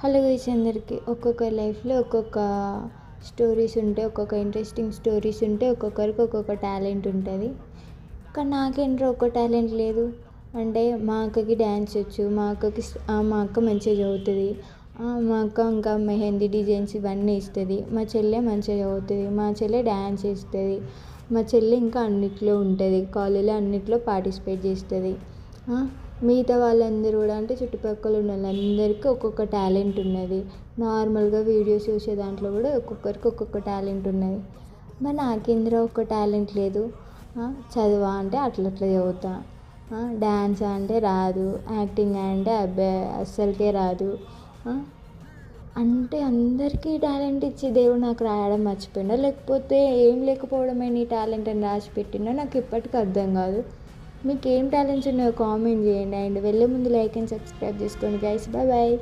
Hello guys, అందరికీ ఒక్కొక్క లైఫ్లో ఒక్కొక్క స్టోరీస్ ఉంటాయి, ఒక్కొక్క ఇంట్రెస్టింగ్ స్టోరీస్ ఉంటాయి, ఒక్కొక్కరికి ఒక్కొక్క టాలెంట్ ఉంటుంది. కానీ నాకేంటో ఒక్క టాలెంట్ లేదు. అంటే మా అక్కకి డ్యాన్స్ వచ్చు, మా అక్క మంచిగా చదువుతుంది, మా అక్క ఇంకా మెహందీ డిజైన్స్ ఇవన్నీ ఇస్తుంది. మా చెల్లె మంచిగా చదువుతుంది, మా చెల్లె డ్యాన్స్ చేస్తుంది, మా చెల్లె ఇంకా అన్నిట్లో ఉంటుంది, కాలేజీలో అన్నిట్లో పార్టిసిపేట్ చేస్తుంది. మిగతా వాళ్ళందరూ కూడా అంటే చుట్టుపక్కల ఉన్న వాళ్ళందరికీ ఒక్కొక్క టాలెంట్ ఉన్నది. నార్మల్గా వీడియోస్ చూసే దాంట్లో కూడా ఒక్కొక్కరికి ఒక్కొక్క టాలెంట్ ఉన్నది. మరి నాకెందులో ఒక్క టాలెంట్ లేదు. చదువా అంటే అట్లా చదువుతా, డ్యాన్స్ అంటే రాదు, యాక్టింగ్ అంటే అబ్బాయి అస్సలకే రాదు. అంటే అందరికీ టాలెంట్ ఇచ్చి దేవుడు నాకు రాయడం మర్చిపోయిందా, లేకపోతే ఏం లేకపోవడమే నీ టాలెంట్ అని రాసి పెట్టిందా? నాకు ఇప్పటికీ అర్థం కాదు. మీకు ఏం టాలెంట్స్ ఉన్నాయో కామెంట్ చేయండి. అండ్ వెళ్ళే ముందు లైక్ అండ్ సబ్స్క్రైబ్ చేసుకోండి గైస్. Bye bye.